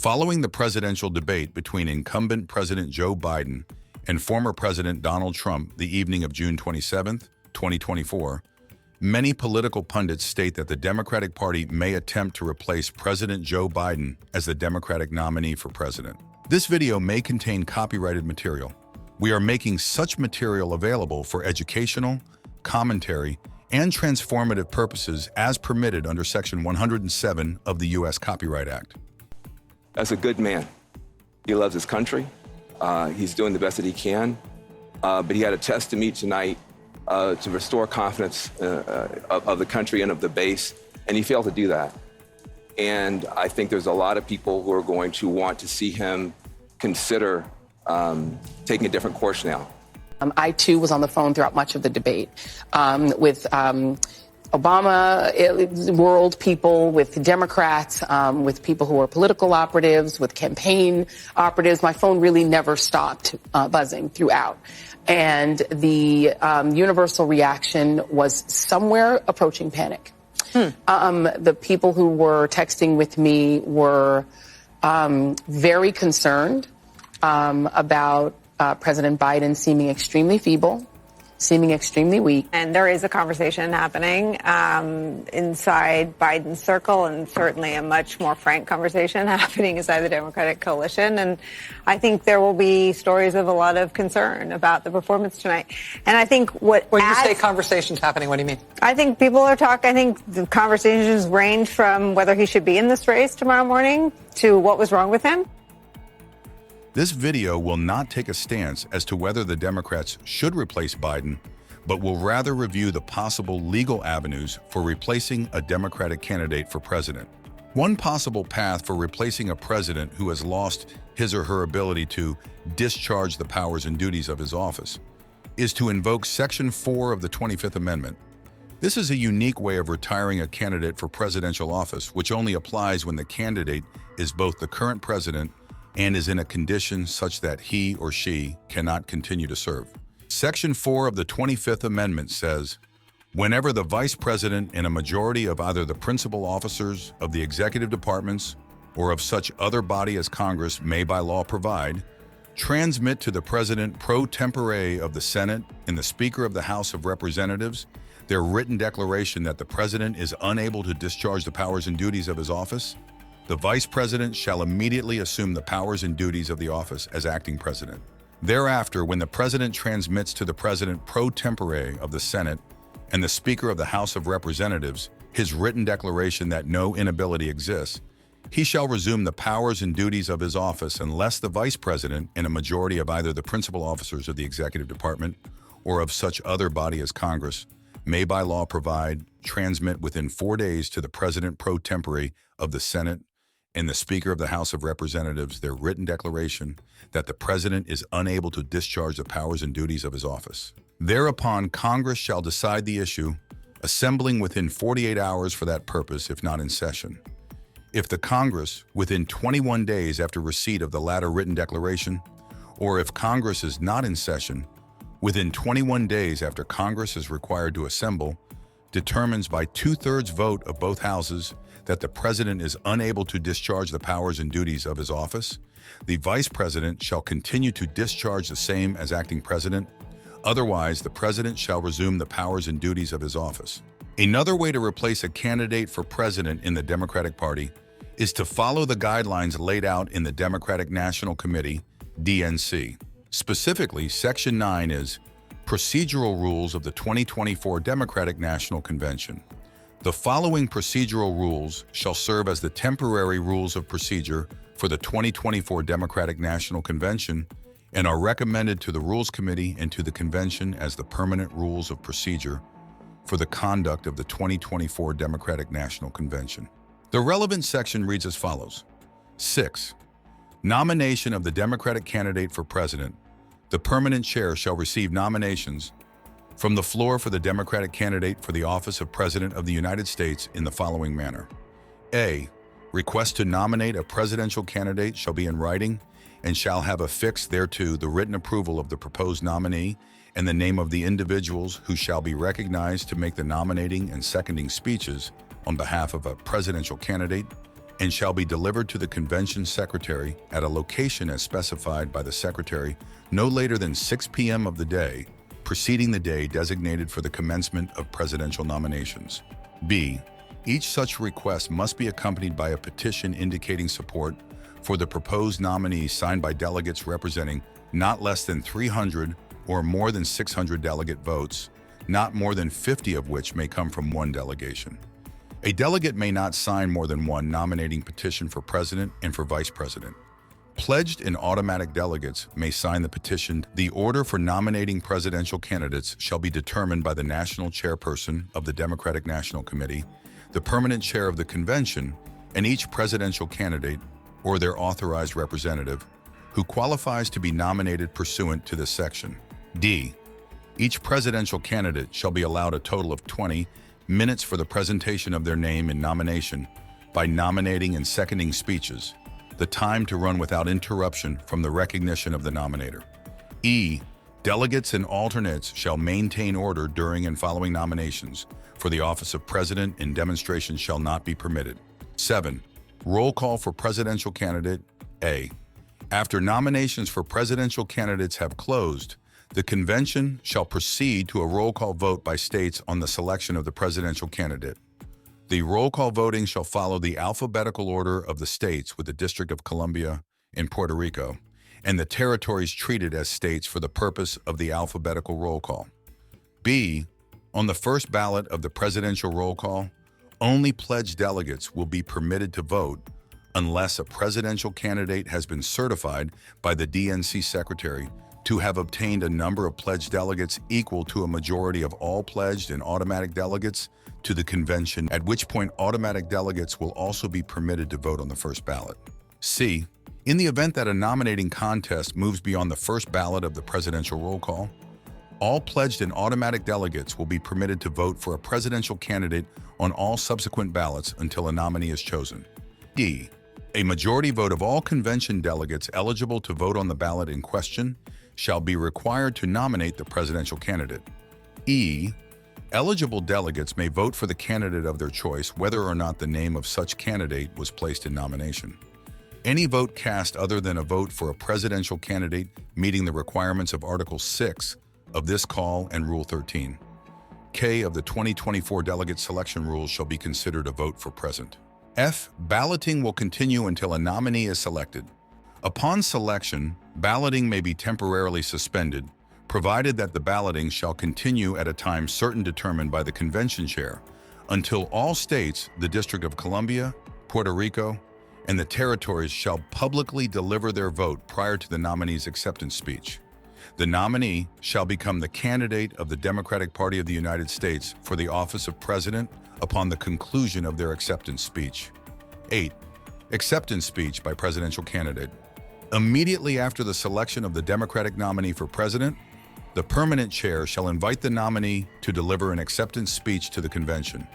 Following the presidential debate between incumbent President Joe Biden and former President Donald Trump the evening of June 27, 2024, many political pundits state that the Democratic Party may attempt to replace President Joe Biden as the Democratic nominee for president. This video may contain copyrighted material. We are making such material available for educational, commentary, and transformative purposes as permitted under Section 107 of the U.S. Copyright Act. As a good man, he loves his country. He's doing the best that he can, but he had a test to meet tonight to restore confidence of the country and of the base, and he failed to do that. And I think there's a lot of people who are going to want to see him consider taking a different course now. I, too, was on the phone throughout much of the debate with Obama world people, with Democrats, with people who are political operatives, with campaign operatives. My phone really never stopped buzzing throughout. And the universal reaction was somewhere approaching panic. The people who were texting with me were very concerned about President Biden seeming extremely feeble, seeming extremely weak. And there is a conversation happening inside Biden's circle, and certainly a much more frank conversation happening inside the Democratic coalition. And I think there will be stories of a lot of concern about the performance tonight. And I think when you say conversations happening, what do you mean? I think people are talking. I think the conversations range from whether he should be in this race tomorrow morning to what was wrong with him. This video will not take a stance as to whether the Democrats should replace Biden, but will rather review the possible legal avenues for replacing a Democratic candidate for president. One possible path for replacing a president who has lost his or her ability to discharge the powers and duties of his office is to invoke Section 4 of the 25th Amendment. This is a unique way of retiring a candidate for presidential office, which only applies when the candidate is both the current president and is in a condition such that he or she cannot continue to serve. Section 4 of the 25th Amendment says, whenever the vice president and a majority of either the principal officers of the executive departments or of such other body as Congress may by law provide, transmit to the president pro tempore of the Senate and the Speaker of the House of Representatives their written declaration that the president is unable to discharge the powers and duties of his office, the vice president shall immediately assume the powers and duties of the office as acting president. Thereafter, when the president transmits to the president pro tempore of the Senate and the Speaker of the House of Representatives his written declaration that no inability exists, he shall resume the powers and duties of his office unless the vice president and a majority of either the principal officers of the executive department or of such other body as Congress may by law provide, transmit within 4 days to the president pro tempore of the Senate and the Speaker of the House of Representatives their written declaration that the president is unable to discharge the powers and duties of his office. Thereupon, Congress shall decide the issue, assembling within 48 hours for that purpose, if not in session. If the Congress, within 21 days after receipt of the latter written declaration, or if Congress is not in session, within 21 days after Congress is required to assemble, determines by 2/3 vote of both houses that the president is unable to discharge the powers and duties of his office, the vice president shall continue to discharge the same as acting president. Otherwise, the president shall resume the powers and duties of his office. Another way to replace a candidate for president in the Democratic Party is to follow the guidelines laid out in the Democratic National Committee, DNC. Specifically, Section 9 is Procedural Rules of the 2024 Democratic National Convention. The following procedural rules shall serve as the temporary rules of procedure for the 2024 Democratic National Convention and are recommended to the Rules Committee and to the Convention as the permanent rules of procedure for the conduct of the 2024 Democratic National Convention. The relevant section reads as follows. 6. Nomination of the Democratic candidate for president. The permanent chair shall receive nominations from the floor for the Democratic candidate for the office of President of the United States in the following manner. A. Request to nominate a presidential candidate shall be in writing and shall have affixed thereto the written approval of the proposed nominee and the name of the individuals who shall be recognized to make the nominating and seconding speeches on behalf of a presidential candidate, and shall be delivered to the convention secretary at a location as specified by the secretary no later than 6 p.m. of the day preceding the day designated for the commencement of presidential nominations. B. Each such request must be accompanied by a petition indicating support for the proposed nominee signed by delegates representing not less than 300 or more than 600 delegate votes, not more than 50 of which may come from one delegation. A delegate may not sign more than one nominating petition for president and for vice president. Pledged and automatic delegates may sign the petition. The order for nominating presidential candidates shall be determined by the national chairperson of the Democratic National Committee, the permanent chair of the convention, and each presidential candidate or their authorized representative who qualifies to be nominated pursuant to this section. D. Each presidential candidate shall be allowed a total of 20 minutes for the presentation of their name in nomination by nominating and seconding speeches, the time to run without interruption from the recognition of the nominator. E. Delegates and alternates shall maintain order during and following nominations for the office of president, and demonstrations shall not be permitted. 7. Roll call for presidential candidate. A. After nominations for presidential candidates have closed, the convention shall proceed to a roll call vote by states on the selection of the presidential candidate. The roll call voting shall follow the alphabetical order of the states, with the District of Columbia and Puerto Rico and the territories treated as states for the purpose of the alphabetical roll call. B. On the first ballot of the presidential roll call, only pledged delegates will be permitted to vote unless a presidential candidate has been certified by the DNC secretary to have obtained a number of pledged delegates equal to a majority of all pledged and automatic delegates to the convention, at which point automatic delegates will also be permitted to vote on the first ballot. C. In the event that a nominating contest moves beyond the first ballot of the presidential roll call, all pledged and automatic delegates will be permitted to vote for a presidential candidate on all subsequent ballots until a nominee is chosen. D. A majority vote of all convention delegates eligible to vote on the ballot in question shall be required to nominate the presidential candidate. E. Eligible delegates may vote for the candidate of their choice whether or not the name of such candidate was placed in nomination. Any vote cast other than a vote for a presidential candidate meeting the requirements of Article 6 of this call and Rule 13 K of the 2024 delegate selection rules shall be considered a vote for president. F. Balloting will continue until a nominee is selected. Upon selection, balloting may be temporarily suspended, provided that the balloting shall continue at a time certain determined by the convention chair, until all states, the District of Columbia, Puerto Rico, and the territories shall publicly deliver their vote prior to the nominee's acceptance speech. The nominee shall become the candidate of the Democratic Party of the United States for the office of president upon the conclusion of their acceptance speech. 8. Acceptance speech by presidential candidate. Immediately after the selection of the Democratic nominee for president, the permanent chair shall invite the nominee to deliver an acceptance speech to the convention.